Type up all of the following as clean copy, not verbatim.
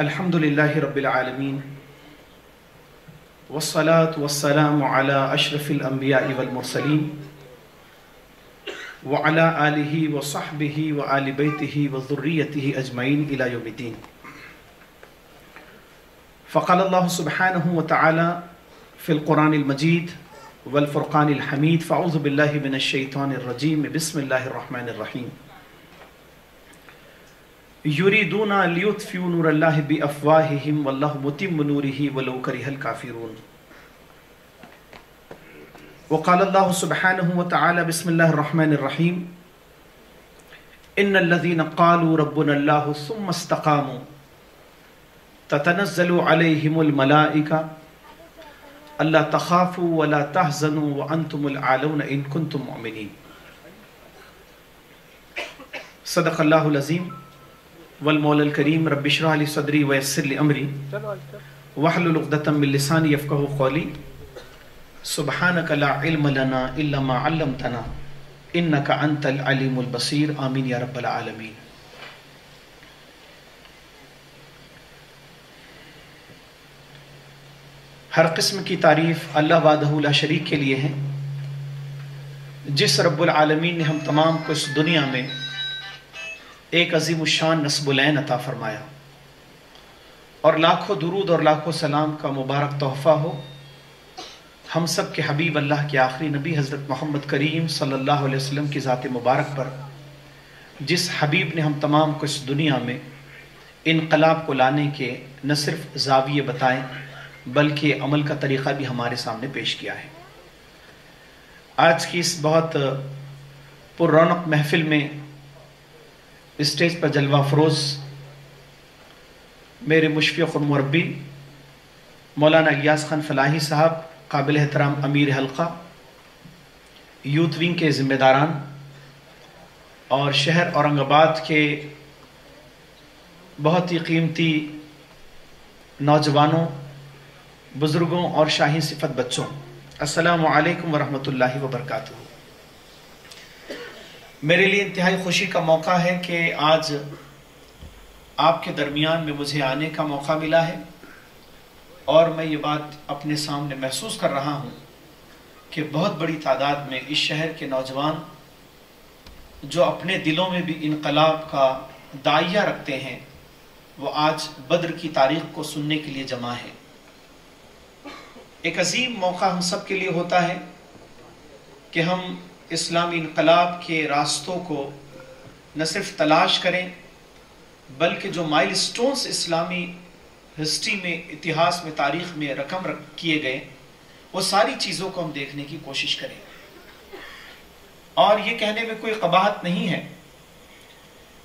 الحمدللہ رب العالمین والصلاة والسلام علی اشرف الانبیاء والمرسلین وعلی آلہ وصحبہ وآل بیتہ وذریتہ اجمعین الی یوم الدین. فقال اللہ سبحانہ وتعالی فی القرآن المجید والفرقان الحمید فاعوذ باللہ من الشیطان الرجیم بسم اللہ الرحمن الرحیم. یریدون لیطفئوا نور اللہ بافواہہم واللہ متم نورہ ولو کرہ الکافرون. وقال اللہ سبحانہ وتعالی بسم اللہ الرحمن الرحیم ان الذین قالوا ربنا اللہ ثم استقاموا تتنزل علیہم الملائکہ الا تخافوا ولا تحزنوا وانتم الاعلون ان کنتم مؤمنین. صدق اللہ العظیم. والمولا الکریم رب اشرح لی صدری ویسر لی امری واحلل عقدۃ من لسانی یفقہوا قولی. سبحانک لا علم لنا الا ما علمتنا انک انت العلیم البصیر. آمین یا رب العالمین. ہر قسم کی تعریف اللہ وحدہ لا شریک کے لیے ہے، جس رب العالمین نے ہم تمام کو اس دنیا میں ایک عظیم الشان نسب العین عطا فرمایا، اور لاکھوں درود اور لاکھوں سلام کا مبارک تحفہ ہو ہم سب کے حبیب اللہ کے آخری نبی حضرت محمد کریم صلی اللہ علیہ وسلم کی ذات مبارک پر، جس حبیب نے ہم تمام کو اس دنیا میں انقلاب کو لانے کے نہ صرف زاویے بتائیں بلکہ عمل کا طریقہ بھی ہمارے سامنے پیش کیا ہے. آج کی اس بہت پر رونق محفل میں اسٹیج پر جلوہ افروز میرے مشفق مربی مولانا الیاس خان فلاحی صاحب، قابل احترام امیر حلقہ، یوتھ ونگ کے ذمہ داران اور شہر اورنگ آباد کے بہت ہی قیمتی نوجوانوں، بزرگوں اور شاہین صفت بچوں، السلام علیکم ورحمۃ اللہ وبرکاتہ. میرے لیے انتہائی خوشی کا موقع ہے کہ آج آپ کے درمیان میں مجھے آنے کا موقع ملا ہے، اور میں یہ بات اپنے سامنے محسوس کر رہا ہوں کہ بہت بڑی تعداد میں اس شہر کے نوجوان جو اپنے دلوں میں بھی انقلاب کا داعیہ رکھتے ہیں، وہ آج بدر کی تاریخ کو سننے کے لیے جمع ہیں. ایک عظیم موقع ہم سب کے لیے ہوتا ہے کہ ہم اسلامی انقلاب کے راستوں کو نہ صرف تلاش کریں بلکہ جو مائل سٹونز اسلامی ہسٹری میں، اتہاس میں، تاریخ میں رقم کیے گئے، وہ ساری چیزوں کو ہم دیکھنے کی کوشش کریں. اور یہ کہنے میں کوئی قباحت نہیں ہے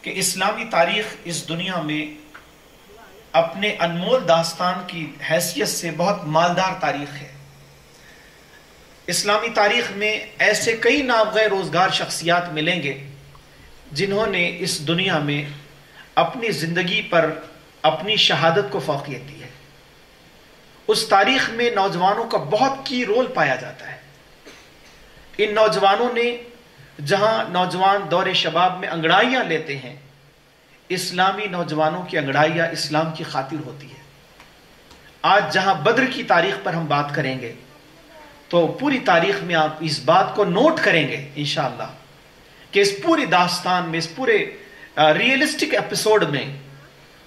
کہ اسلامی تاریخ اس دنیا میں اپنے انمول داستان کی حیثیت سے بہت مالدار تاریخ ہے. اسلامی تاریخ میں ایسے کئی نابغہ روزگار شخصیات ملیں گے جنہوں نے اس دنیا میں اپنی زندگی پر اپنی شہادت کو فوقیت دی ہے. اس تاریخ میں نوجوانوں کا بہت کی رول پایا جاتا ہے. ان نوجوانوں نے جہاں نوجوان دور شباب میں انگڑائیاں لیتے ہیں، اسلامی نوجوانوں کی انگڑائیاں اسلام کی خاطر ہوتی ہے. آج جہاں بدر کی تاریخ پر ہم بات کریں گے تو پوری تاریخ میں آپ اس بات کو نوٹ کریں گے انشاءاللہ کہ اس پوری داستان میں، اس پورے ریئلسٹک ایپیسوڈ میں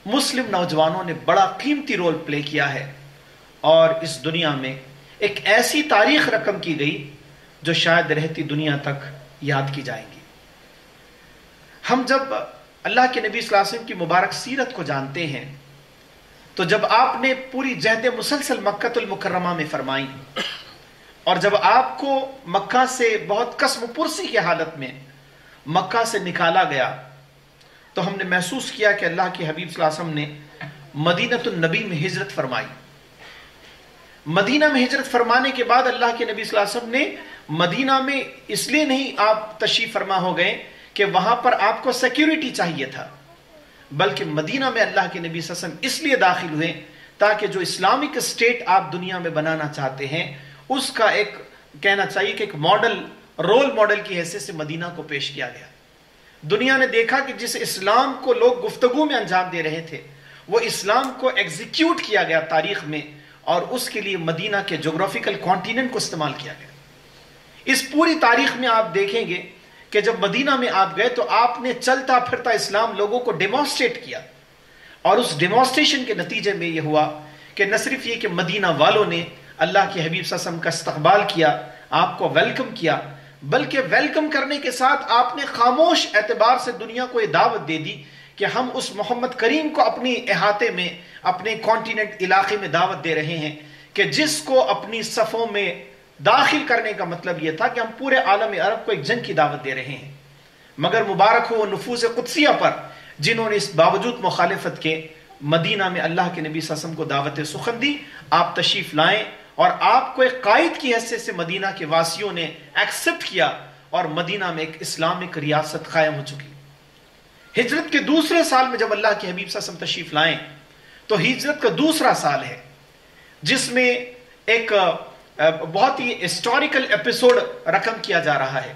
مسلم نوجوانوں نے بڑا قیمتی رول پلے کیا ہے، اور اس دنیا میں ایک ایسی تاریخ رقم کی گئی جو شاید رہتی دنیا تک یاد کی جائیں گی. ہم جب اللہ کے نبی صلی اللہ علیہ وسلم کی مبارک سیرت کو جانتے ہیں تو جب آپ نے پوری جہد مسلسل مکہ المکرمہ میں فرمائی، اور جب آپ کو مکہ سے بہت قسم پرسی کی حالت میں مکہ سے نکالا گیا، تو ہم نے محسوس کیا کہ اللہ کے حبیب صلی اللہ علیہ وسلم نے مدینۃ النبی میں ہجرت فرمائی. مدینہ میں ہجرت فرمانے کے بعد اللہ کے نبی صلی اللہ علیہ وسلم نے مدینہ میں اس لیے نہیں آپ تشریف فرما ہو گئے کہ وہاں پر آپ کو سیکیورٹی چاہیے تھا، بلکہ مدینہ میں اللہ کے نبی صلی اللہ علیہ وسلم اس لیے داخل ہوئے تاکہ جو اسلامک اسٹیٹ آپ دنیا میں بنانا چاہتے ہیں اس کا ایک کہنا چاہیے کہ ایک ماڈل، رول ماڈل کی حیثیت سے مدینہ کو پیش کیا گیا. دنیا نے دیکھا کہ جس اسلام کو لوگ گفتگو میں انجام دے رہے تھے وہ اسلام کو ایگزیکیوٹ کیا گیا تاریخ میں، اور اس کے لیے مدینہ کے جغرافیکل کانٹیننٹ کو استعمال کیا گیا۔ اس پوری تاریخ میں آپ دیکھیں گے کہ جب مدینہ میں آپ گئے تو آپ نے چلتا پھرتا اسلام لوگوں کو ڈیمانسٹریٹ کیا، اور اس ڈیمانسٹریشن کے نتیجے میں یہ ہوا کہ نہ صرف یہ کہ مدینہ والوں نے اللہ کے حبیب صلی اللہ علیہ وسلم کا استقبال کیا، آپ کو ویلکم کیا، بلکہ ویلکم کرنے کے ساتھ آپ نے خاموش اعتبار سے دنیا کو یہ دعوت دے دی کہ ہم اس محمد کریم کو اپنی احاطے میں، اپنے کانٹیننٹ علاقے میں دعوت دے رہے ہیں، کہ جس کو اپنی صفوں میں داخل کرنے کا مطلب یہ تھا کہ ہم پورے عالم عرب کو ایک جنگ کی دعوت دے رہے ہیں۔ مگر مبارک ہو وہ نفوس قدسیہ پر جنہوں نے اس باوجود مخالفت کے مدینہ میں اللہ کے نبی صلی اللہ علیہ وسلم کو دعوت سخن دی۔ آپ تشریف لائیں، اور آپ کو ایک قائد کی حیثیت سے مدینہ کے واسیوں نے ایکسپٹ کیا، اور مدینہ میں ایک اسلامک ریاست قائم ہو چکی۔ ہجرت کے دوسرے سال میں جب اللہ کے حبیب صلی اللہ علیہ وسلم تشریف لائیں تو ہجرت کا دوسرا سال ہے، جس میں ایک بہت ہی ہسٹوریکل ایپیسوڈ رقم کیا جا رہا ہے،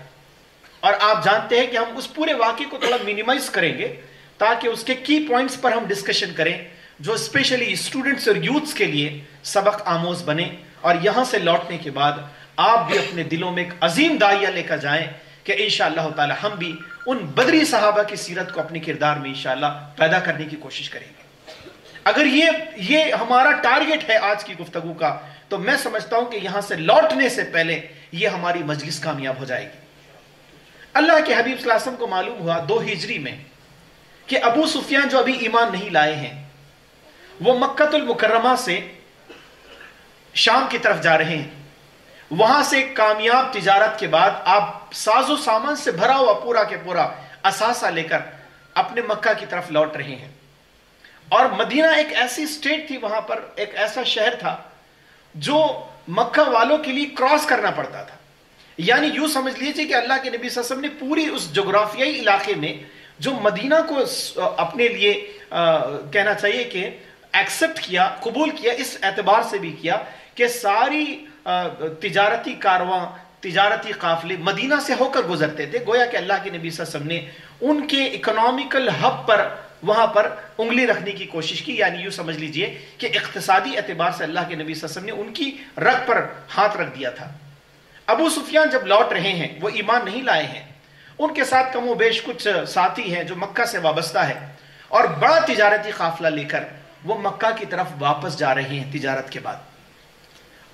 اور آپ جانتے ہیں کہ ہم اس پورے واقعے کو تھوڑا منیمائز کریں گے تاکہ اس کے کی پوائنٹس پر ہم ڈسکشن کریں جو اسپیشلی اسٹوڈنٹس اور یوتھس کے لیے سبق آموز بنے، اور یہاں سے لوٹنے کے بعد آپ بھی اپنے دلوں میں ایک عظیم داعیہ لے کر جائیں کہ انشاءاللہ تعالی ہم بھی ان بدری صحابہ کی سیرت کو اپنے کردار میں انشاءاللہ پیدا کرنے کی کوشش کریں گے۔ اگر یہ ہمارا ٹارگٹ ہے آج کی گفتگو کا، تو میں سمجھتا ہوں کہ یہاں سے لوٹنے سے پہلے یہ ہماری مجلس کامیاب ہو جائے گی۔ اللہ کے حبیب صلی اللہ علیہ وسلم کو معلوم ہوا 2 ہجری میں کہ ابو سفیان جو ابھی ایمان نہیں لائے ہیں وہ مکہ المکرمہ سے شام کی طرف جا رہے ہیں۔ وہاں سے کامیاب تجارت کے بعد آپ ساز و سامان سے بھرا ہوا پورا کے پورا اثاثہ لے کر اپنے مکہ کی طرف لوٹ رہے ہیں، اور مدینہ ایک ایسی اسٹیٹ تھی، وہاں پر ایک ایسا شہر تھا جو مکہ والوں کے لیے کراس کرنا پڑتا تھا۔ یعنی یوں سمجھ لیجیے کہ اللہ کے نبی صلی اللہ علیہ وسلم نے پوری اس جغرافیائی علاقے میں جو مدینہ کو اپنے لیے کہنا چاہیے کہ ایکسپٹ کیا، قبول کیا، اس اعتبار سے بھی کیا کہ ساری تجارتی کارواں، تجارتی قافلے مدینہ سے ہو کر گزرتے تھے، گویا کہ اللہ کے نبی صلی اللہ علیہ وسلم نے ان کے اکنامیکل ہب پر وہاں پر انگلی رکھنے کی کوشش کی۔ یعنی یوں سمجھ لیجئے کہ اقتصادی اعتبار سے اللہ کے نبی صلی اللہ علیہ وسلم نے ان کی رگ پر ہاتھ رکھ دیا تھا۔ ابو سفیان جب لوٹ رہے ہیں، وہ ایمان نہیں لائے ہیں، ان کے ساتھ کم و بیش کچھ ساتھی ہیں جو مکہ سے وابستہ ہے، اور بڑا تجارتی قافلہ لے کر وہ مکہ کی طرف واپس جا رہے ہیں تجارت کے بعد۔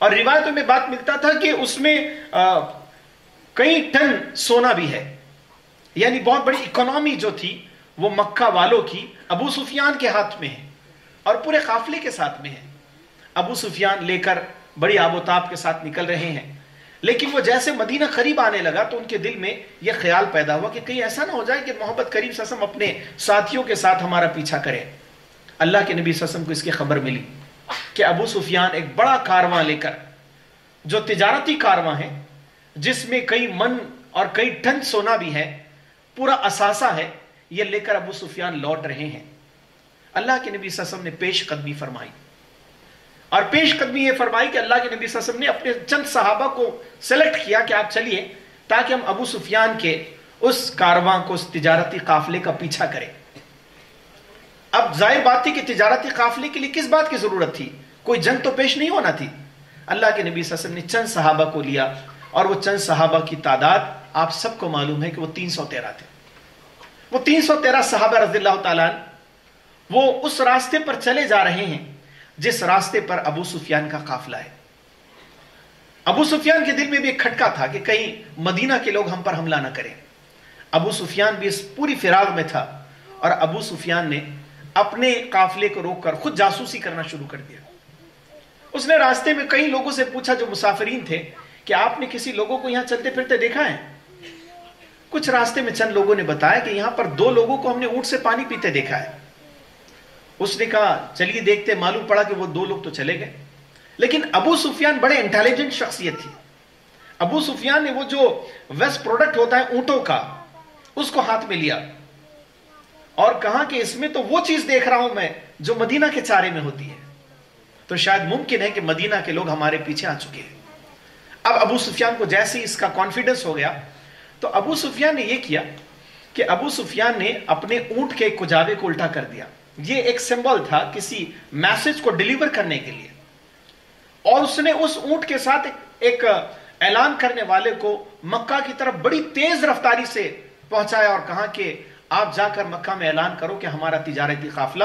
اور روایتوں میں بات ملتا تھا کہ اس میں کئی ٹن سونا بھی ہے، یعنی بہت بڑی اکنامی جو تھی وہ مکہ والوں کی ابو سفیان کے ہاتھ میں ہے اور پورے قافلے کے ساتھ میں ہے۔ ابو سفیان لے کر بڑی آب و تاب کے ساتھ نکل رہے ہیں، لیکن وہ جیسے مدینہ قریب آنے لگا تو ان کے دل میں یہ خیال پیدا ہوا کہ کہیں ایسا نہ ہو جائے کہ محمد کریم صلی اللہ علیہ وسلم اپنے ساتھیوں کے ساتھ ہمارا پیچھا کرے۔ اللہ کے نبی صلی اللہ علیہ وسلم کو اس کی خبر ملی کہ ابو سفیان ایک بڑا کارواں لے کر، جو تجارتی کارواں ہے جس میں کئی من اور کئی ٹن سونا بھی ہے، پورا اثاثہ ہے، یہ لے کر ابو سفیان لوٹ رہے ہیں۔ اللہ کے نبی صلی اللہ علیہ وسلم نے پیش قدمی فرمائی، اور پیش قدمی یہ فرمائی کہ اللہ کے نبی صلی اللہ علیہ وسلم نے اپنے چند صحابہ کو سلیکٹ کیا کہ آپ چلیے تاکہ ہم ابو سفیان کے اس کارواں کو، اس تجارتی قافلے کا پیچھا کریں۔ اب ظاہر بات تھی کہ تجارتی قافلے کے لیے کس بات کی ضرورت تھی، کوئی جنگ تو پیش نہیں ہونا تھی۔ اللہ کے نبی صلی اللہ علیہ وسلم نے چند صحابہ کو لیا، اور وہ چند صحابہ کی تعداد آپ سب کو معلوم ہے کہ وہ 313 تھے۔ وہ 313 صحابہ رضی اللہ تعالیٰ عنہ وہ اس راستے پر چلے جا رہے ہیں جس راستے پر ابو سفیان کا قافلہ ہے۔ ابو سفیان کے دل میں بھی ایک کھٹکا تھا کہ کہیں مدینہ کے لوگ ہم پر حملہ نہ کریں۔ ابو سفیان بھی اس پوری فراغ میں تھا، اور ابو سفیان نے اپنے قافلے کو روک کر خود جاسوسی کرنا شروع کر دیا۔ اس نے راستے میں کئی لوگوں سے پوچھا جو مسافرین تھے کہ آپ نے کسی لوگوں کو یہاں چلتے پھرتے دیکھا ہے؟ کچھ راستے میں چند لوگوں نے بتایا کہ یہاں پر 2 لوگوں کو ہم نے اونٹ سے پانی پیتے دیکھا ہے۔ اس نے کہا چلیے دیکھتے، معلوم پڑا کہ وہ 2 لوگ تو چلے گئے، لیکن ابو سفیان بڑے انٹیلیجنٹ شخصیت تھی۔ ابو سفیان نے وہ جو ویسٹ پروڈکٹ ہوتا ہے اونٹوں کا، اس کو ہاتھ میں لیا اور کہا کہ اس میں تو وہ چیز دیکھ رہا ہوں میں جو مدینہ کے چارے میں ہوتی ہے، تو شاید ممکن ہے کہ مدینہ کے لوگ ہمارے پیچھے آ چکے ہیں۔ اب ابو سفیان کو جیسے ہی اس کا کانفیڈنس ہو گیا تو ابو سفیان نے یہ کیا کہ ابو سفیان نے اپنے اونٹ کے کجاوے کو الٹا کر دیا، یہ ایک سمبل تھا کسی میسج کو ڈیلیور کرنے کے لیے. اور اس نے اس اونٹ کے ساتھ ایک اعلان کرنے والے کو مکہ کی طرف بڑی تیز رفتاری سے پہنچایا اور کہا کہ آپ جا کر مکہ میں اعلان کرو کہ ہمارا تجارتی قافلہ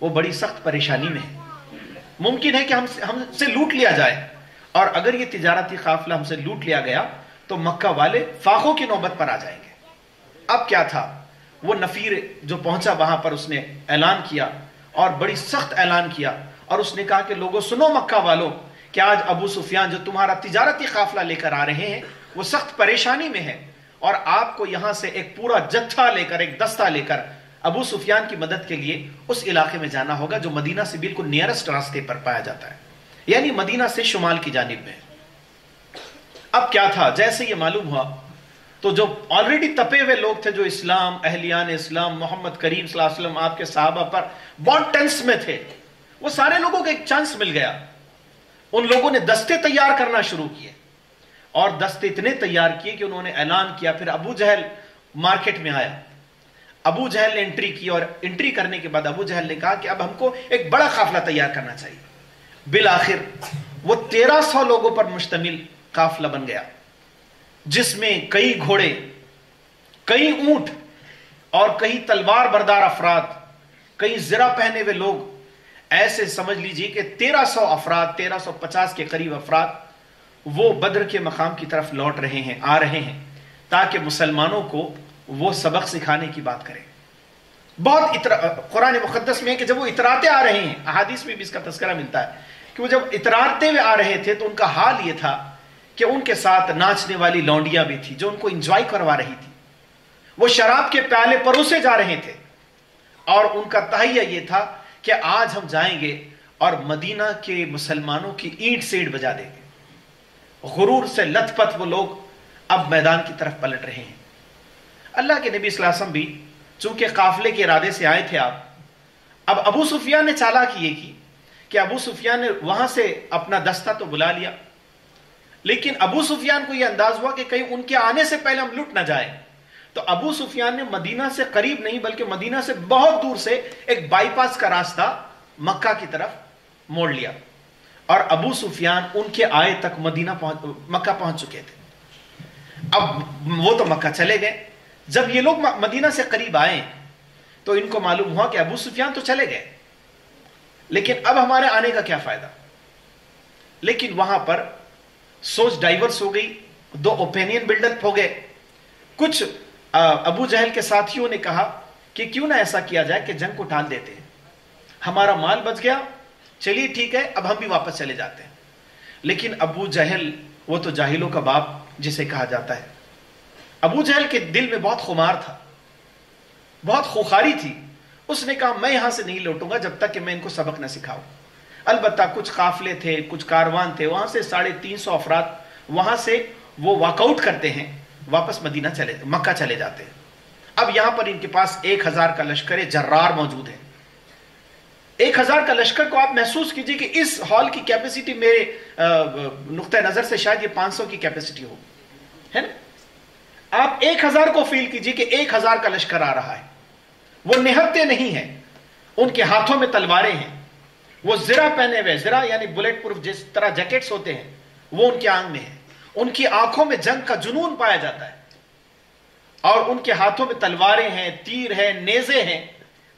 وہ بڑی سخت پریشانی میں ہے. ممکن ہے کہ ہم سے لوٹ لیا جائے، اور اگر یہ تجارتی قافلہ ہم سے لوٹ لیا گیا تو مکہ والے فاقوں کی نوبت پر آ جائیں گے. اب کیا تھا، وہ نفیر جو پہنچا وہاں پر اس نے اعلان کیا اور بڑی سخت اعلان کیا، اور اس نے کہا کہ لوگوں سنو مکہ والوں کہ آج ابو سفیان جو تمہارا تجارتی قافلہ لے کر آ رہے ہیں وہ سخت پریشانی میں ہے، اور آپ کو یہاں سے ایک پورا جتھا لے کر، ایک دستہ لے کر ابو سفیان کی مدد کے لیے اس علاقے میں جانا ہوگا جو مدینہ سے بالکل نیئرسٹ راستے پر پایا جاتا ہے، یعنی مدینہ سے شمال کی جانب میں. اب کیا تھا، جیسے یہ معلوم ہوا تو جو آلریڈی تپے ہوئے لوگ تھے، جو اسلام، اہلیان اسلام، محمد کریم صلی اللہ علیہ وسلم آپ کے صحابہ پر بہت ٹینس میں تھے، وہ سارے لوگوں کو ایک چانس مل گیا. ان لوگوں نے دستے تیار کرنا شروع کیے، اور دستے اتنے تیار کیے کہ انہوں نے اعلان کیا. پھر ابو جہل مارکیٹ میں آیا، ابو جہل نے انٹری کی، اور انٹری کرنے کے بعد ابو جہل نے کہا کہ اب ہم کو ایک بڑا قافلہ تیار کرنا چاہیے. بالآخر وہ 1300 لوگوں پر مشتمل قافلہ بن گیا، جس میں کئی گھوڑے، کئی اونٹ اور کئی تلوار بردار افراد، کئی زرہ پہنے ہوئے لوگ. ایسے سمجھ لیجئے کہ 1300 افراد، 1350 کے قریب افراد وہ بدر کے مقام کی طرف لوٹ رہے ہیں، آ رہے ہیں، تاکہ مسلمانوں کو وہ سبق سکھانے کی بات کریں. بہت قرآن مقدس میں ہے کہ جب وہ اتراتے آ رہے ہیں، احادیث میں بھی اس کا تذکرہ ملتا ہے کہ وہ جب اتراتے ہوئے آ رہے تھے تو ان کا حال یہ تھا کہ ان کے ساتھ ناچنے والی لونڈیاں بھی تھی جو ان کو انجوائے کروا رہی تھی. وہ شراب کے پیالے پروسے جا رہے تھے، اور ان کا تہیہ یہ تھا کہ آج ہم جائیں گے اور مدینہ کے مسلمانوں کی اینٹ سیڑھ بجا دیں گے. غرور سے لت پت وہ لوگ اب میدان کی طرف پلٹ رہے ہیں. اللہ کے نبی صلی اللہ علیہ وسلم بھی چونکہ قافلے کے ارادے سے آئے تھے اب ابو سفیان نے چالاکی یہ کی کہ ابو سفیان نے وہاں سے اپنا دستہ تو بلا لیا، لیکن ابو سفیان کو یہ انداز ہوا کہ کہیں ان کے آنے سے پہلے ہم لٹ نہ جائیں. تو ابو سفیان نے مدینہ سے قریب نہیں بلکہ مدینہ سے بہت دور سے ایک بائی پاس کا راستہ مکہ کی طرف موڑ لیا، اور ابو سفیان ان کے آئے تک مکہ پہنچ چکے تھے. اب وہ تو مکہ چلے گئے. جب یہ لوگ مدینہ سے قریب آئے تو ان کو معلوم ہوا کہ ابو سفیان تو چلے گئے، لیکن اب ہمارے آنے کا کیا فائدہ. لیکن وہاں پر سوچ ڈائیورس ہو گئی، دو اوپینین بلڈ اپ ہو گئے. کچھ ابو جہل کے ساتھیوں نے کہا کہ کیوں نہ ایسا کیا جائے کہ جنگ کو ٹال دیتے ہیں، ہمارا مال بچ گیا، چلیے ٹھیک ہے اب ہم بھی واپس چلے جاتے ہیں. لیکن ابو جہل، وہ تو جاہلوں کا باپ جسے کہا جاتا ہے، ابو جہل کے دل میں بہت خمار تھا، بہت خوخاری تھی. اس نے کہا میں یہاں سے نہیں لوٹوں گا جب تک کہ میں ان کو سبق نہ سکھاؤں. البتہ کچھ قافلے تھے، کچھ کاروان تھے، وہاں سے 350 افراد وہاں سے وہ واک آؤٹ کرتے ہیں، واپس مکہ چلے جاتے ہیں. اب یہاں پر ان کے پاس 1000 کا لشکر جرار موجود ہے. 1000 کا لشکر کو آپ محسوس کیجئے کہ اس ہال کی کیپیسٹی میرے نقطہ نظر سے شاید یہ 500 کی کیپیسٹی ہو، ہے نا. آپ 1000 کو فیل کیجئے کہ 1000 کا لشکر آ رہا ہے. وہ نہتے نہیں ہیں، ان کے ہاتھوں میں تلواریں ہیں، وہ زرہ پہنے ہوئے، زرہ یعنی بلیٹ پروف جس طرح جیکٹس ہوتے ہیں وہ ان کے آنگ میں ہیں. ان کی آنکھوں میں جنگ کا جنون پایا جاتا ہے، اور ان کے ہاتھوں میں تلواریں ہیں، تیر ہیں، نیزے ہیں،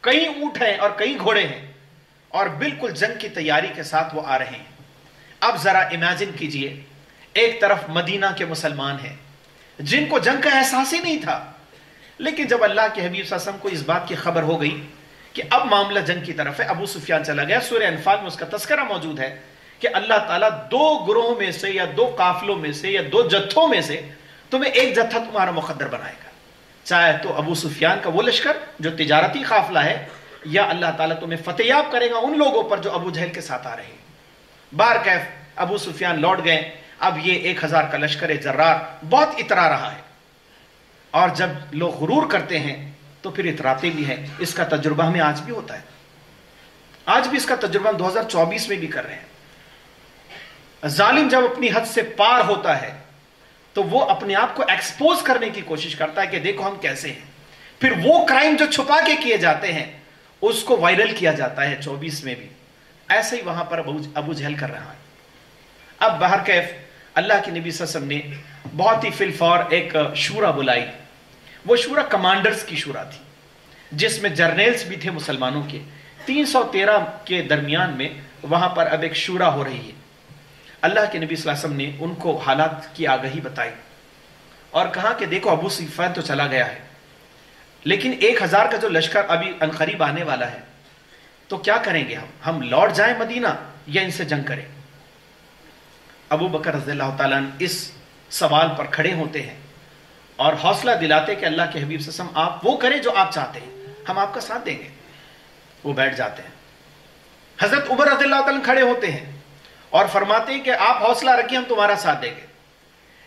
کئی اونٹ ہیں اور کئی گھوڑے ہیں، اور بالکل جنگ کی تیاری کے ساتھ وہ آ رہے ہیں. اب ذرا امیجن کیجئے، ایک طرف مدینہ کے مسلمان ہیں جن کو جنگ کا احساس ہی نہیں تھا، لیکن جب اللہ کے حبیب صلی اللہ علیہ وسلم کو اس بات کی خبر ہو گئی کہ اب معاملہ جنگ کی طرف ہے، ابو سفیان چلا گیا. سورہ انفال میں اس کا تذکرہ موجود ہے کہ اللہ تعالیٰ 2 گروہوں میں سے یا 2 قافلوں میں سے یا 2 جتھوں میں سے تمہیں ایک جتھا تمہارا مقدر بنائے گا، چاہے تو ابو سفیان کا وہ لشکر جو تجارتی قافلہ ہے، یا اللہ تعالیٰ تمہیں فتح یاب کرے گا ان لوگوں پر جو ابو جہل کے ساتھ آ رہے ہیں. بہرکیف ابو سفیان لوٹ گئے. اب یہ 1000 کا لشکر جرار بہت اترا رہا ہے، اور جب لوگ غرور کرتے ہیں تو پھر اتراتے بھی ہیں. اس کا تجربہ ہمیں آج بھی ہوتا ہے، آج بھی اس کا تجربہ ہم 2024 میں بھی کر رہے ہیں. ظالم جب اپنی حد سے پار ہوتا ہے تو وہ اپنے آپ کو ایکسپوز کرنے کی کوشش کرتا ہے کہ دیکھو ہم کیسے ہیں. پھر وہ کرائم جو چھپا کے کیے جاتے ہیں اس کو وائرل کیا جاتا ہے 24 میں بھی. ایسے ہی وہاں پر ابو جہل کر رہا ہے. اب بہرکیف اللہ کے نبی صلی اللہ علیہ وسلم نے بہت ہی فی الفور ایک شورا بلائی. وہ شورا کمانڈرز کی شورا تھی جس میں جرنیلز بھی تھے مسلمانوں کے. 313 کے درمیان میں وہاں پر اب ایک شورا ہو رہی ہے. اللہ کے نبی صلی اللہ علیہ وسلم نے ان کو حالات کی آگہی بتائی اور کہا کہ دیکھو ابو سفیان تو چلا گیا ہے, لیکن 1000 کا جو لشکر ابھی عنقریب آنے والا ہے, تو کیا کریں گے ہم لوٹ جائیں مدینہ یا ان سے جنگ کریں؟ ابو بکر رضی اللہ تعالیٰ اس سوال پر کھڑے ہوتے ہیں اور حوصلہ دلاتے کہ اللہ کے حبیب صلی اللہ علیہ وسلم آپ وہ کریں جو آپ چاہتے ہیں, ہم آپ کا ساتھ دیں گے. وہ بیٹھ جاتے ہیں. حضرت عمر رضی اللہ تعالیٰ کھڑے ہوتے ہیں اور فرماتے ہیں کہ آپ حوصلہ رکھیں, ہم تمہارا ساتھ دیں گے.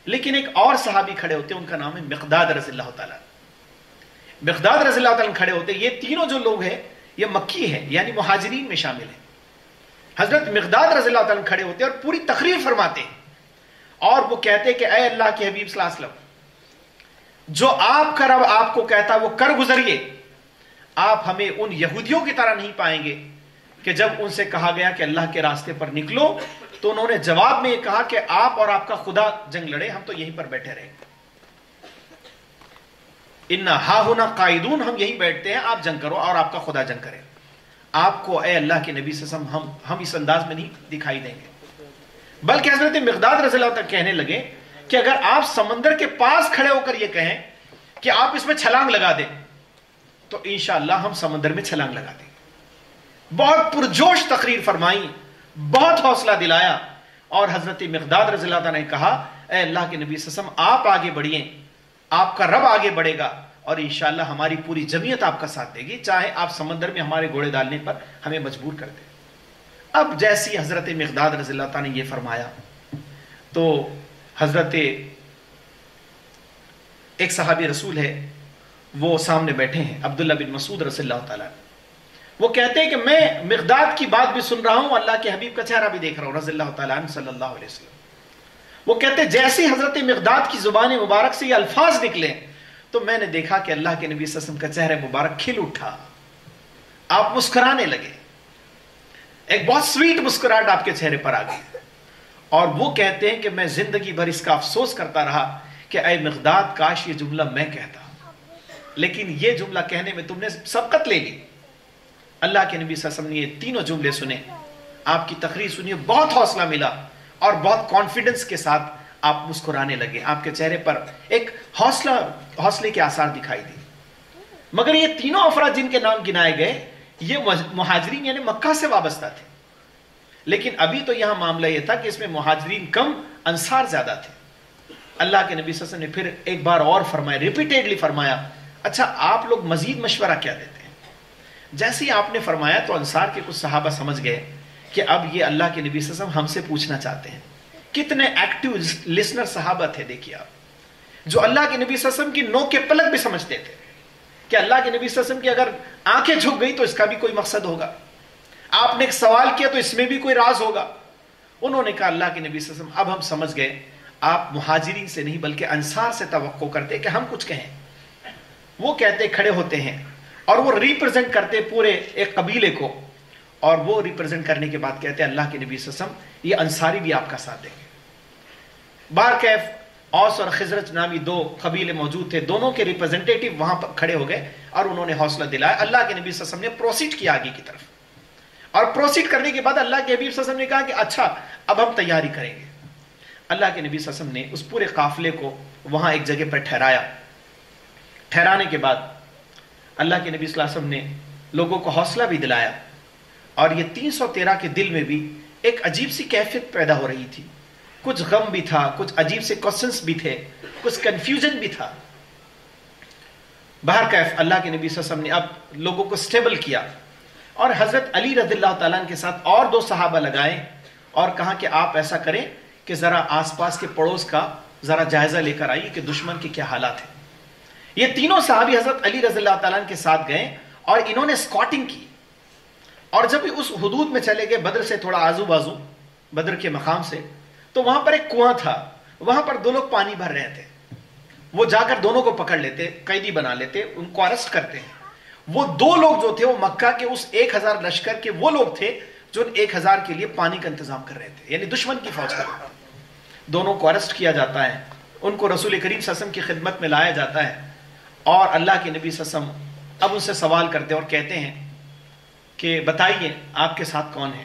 لیکن ایک اور صحابی کھڑے ہوتے ہیں, ان کا نام ہے مقداد رضی اللہ تعالیٰ. مقداد رضی اللہ تعالیٰ کھڑے ہوتے ہیں. یہ تینوں جو لوگ ہیں یہ مکی ہیں, یعنی مہاجرین میں شامل ہیں. حضرت مقداد رضی اللہ تعالیٰ کھڑے ہوتے ہیں اور پوری تقریر فرماتے ہیں اور وہ کہتے ہیں کہ اے اللہ کے حبیب صلی اللہ علیہ وسلم, جو آپ کا رب آپ کو کہتا وہ کر گزریے. آپ ہمیں ان یہودیوں کی طرح نہیں پائیں گے کہ جب ان سے کہا گیا کہ اللہ کے راستے پر نکلو تو انہوں نے جواب میں یہ کہا کہ آپ اور آپ کا خدا جنگ لڑے, ہم تو یہیں پر بیٹھے رہیں. انا ہا ہونا قائدون, ہم یہیں بیٹھتے ہیں, آپ جنگ کرو اور آپ کا خدا جنگ کرے. آپ کو اے اللہ کے نبی صلی اللہ علیہ وسلم ہم اس انداز میں نہیں دکھائی دیں گے. بلکہ حضرت مقداد رضی اللہ عنہ کہنے لگے کہ اگر آپ سمندر کے پاس کھڑے ہو کر یہ کہیں کہ آپ اس میں چھلانگ لگا دیں تو انشاءاللہ ہم سمندر میں چھلانگ لگا دیں. بہت پرجوش تقریر فرمائی, بہت حوصلہ دلایا, اور حضرت مقداد رضی اللہ عنہ نے کہا اے اللہ کے نبی صلی اللہ علیہ وسلم آپ آگے بڑھیے, آپ کا رب آگے بڑھے گا اور انشاءاللہ ہماری پوری جمعیت آپ کا ساتھ دے گی, چاہے آپ سمندر میں ہمارے گھوڑے ڈالنے پر ہمیں مجبور کر دیں. اب جیسی حضرت مقداد رضی اللہ تعالیٰ نے یہ فرمایا تو حضرت ایک صحابی رسول ہے وہ سامنے بیٹھے ہیں, عبداللہ بن مسعود رضی اللہ تعالیٰ. وہ کہتے ہیں کہ میں مقداد کی بات بھی سن رہا ہوں, اللہ کے حبیب کا چہرہ بھی دیکھ رہا ہوں رضی اللہ تعالیٰ عنہ صلی اللہ علیہ وسلم. وہ کہتے ہیں جیسے حضرت مقداد کی زبان مبارک سے یہ الفاظ نکلے تو میں نے دیکھا کہ اللہ کے نبی صلی اللہ علیہ وسلم کا چہرہ مبارک کھل اٹھا, آپ مسکرانے لگے, ایک بہت سویٹ مسکراہٹ آپ کے چہرے پر آ گئی. اور وہ کہتے ہیں کہ میں زندگی بھر اس کا افسوس کرتا رہا کہ اے مقداد کاش یہ جملہ میں کہتا, لیکن یہ جملہ کہنے میں تم نے سبقت لے لی. اللہ کے نبی صلی اللہ علیہ وسلم نے یہ تینوں جملے سنے, آپ کی تقریر سنی, بہت حوصلہ ملا اور بہت کانفیڈنس کے ساتھ آپ مسکرانے لگے. آپ کے چہرے پر ایک حوصلے کے آثار دکھائی دی. مگر یہ تینوں افراد جن کے نام گنائے گئے یہ مہاجرین یعنی مکہ سے وابستہ تھے, لیکن ابھی تو یہاں معاملہ یہ تھا کہ اس میں مہاجرین کم انصار زیادہ تھے. اللہ کے نبی صلی اللہ علیہ وسلم نے پھر ایک بار اور فرمایا, ریپیٹیڈلی فرمایا, اچھا آپ لوگ مزید مشورہ کیا دیتے ہیں؟ جیسے ہی آپ نے فرمایا تو انصار کے کچھ صحابہ سمجھ گئے کہ اب یہ اللہ کے نبی صلی اللہ علیہ وسلم ہم سے پوچھنا چاہتے ہیں. کتنے ایکٹیو لسنر صحابہ تھے, دیکھیے آپ, جو اللہ کے نبی صلی اللہ علیہ وسلم کی نوک کے پلک بھی سمجھتے تھے کہ اللہ کے نبی صلی اللہ علیہ وسلم کی اگر آنکھیں جھک گئی تو اس کا بھی کوئی مقصد ہوگا, آپ نے ایک سوال کیا تو اس میں بھی کوئی راز ہوگا. انہوں نے کہا اللہ کے نبی صلی اللہ علیہ وسلم اب ہم سمجھ گئے آپ مہاجرین سے نہیں بلکہ انصار سے توقع کرتے کہ ہم کچھ کہیں. وہ کہتے کھڑے ہوتے ہیں اور وہ ریپرزینٹ کرتے پورے ایک قبیلے کو, اور وہ ریپرزینٹ کرنے کے بعد کہتے ہیں اللہ کے نبی صلی اللہ علیہ وسلم یہ انصاری بھی آپ کا ساتھ دیں گے. بہرکیف اوس اور خزرج نامی دو قبیلے موجود تھے, دونوں کے ریپرزینٹیٹیو وہاں پر کھڑے ہو گئے اور انہوں نے حوصلہ دلایا. اللہ کے نبی صلی اللہ علیہ وسلم نے پروسیڈ کیا آگے کی طرف, اور پروسیڈ کرنے کے بعد اللہ کے حبیب صلی اللہ علیہ وسلم نے کہا کہ اچھا اب ہم تیاری کریں گے. اللہ کے نبی صلی اللہ علیہ وسلم نے اس پورے قافلے کو وہاں ایک جگہ پر ٹھہرایا. ٹھہرانے کے بعد اللہ کے نبی صلی اللہ علیہ وسلم نے لوگوں کو حوصلہ بھی دلایا, اور یہ 313 کے دل میں بھی ایک عجیب سی کیفیت پیدا ہو رہی تھی. کچھ غم بھی تھا, کچھ عجیب سے کوسچنز بھی تھے, کچھ کنفیوژن بھی تھا. بہرکیف اللہ کے نبی صلی اللہ علیہ وسلم نے اب لوگوں کو سٹیبل کیا, اور حضرت علی رضی اللہ تعالیٰ عنہ کے ساتھ اور دو صحابہ لگائے اور کہا کہ آپ ایسا کریں کہ ذرا آس پاس کے پڑوس کا ذرا جائزہ لے کر آئیے کہ دشمن کے کیا حالات ہیں. یہ تینوں صحابی حضرت علی رضی اللہ تعالیٰ عنہ کے ساتھ گئے اور انہوں نے سکواٹنگ کی, اور جب اس حدود میں چلے گئے بدر سے تھوڑا آزو بازو, بدر کے مقام سے, تو وہاں پر ایک کنواں تھا, وہاں پر دو لوگ پانی بھر رہے تھے. وہ جا کر دونوں کو پکڑ لیتے, قیدی بنا لیتے, ان کو ارسٹ کرتے ہیں, وہ 2 لوگ جو تھے وہ مکہ کے اس 1000 لشکر کے وہ لوگ تھے جو ان 1000 کے لیے پانی کا انتظام کر رہے تھے، یعنی دشمن کی فوج کا۔ دونوں کو اریسٹ کیا جاتا ہے، ان کو رسول کریم صلی اللہ علیہ وسلم کی خدمت میں لایا جاتا ہے، اور اللہ کے نبی صلی اللہ علیہ وسلم اب ان سے سوال کرتے ہیں اور کہتے ہیں کہ بتائیے آپ کے ساتھ کون ہے؟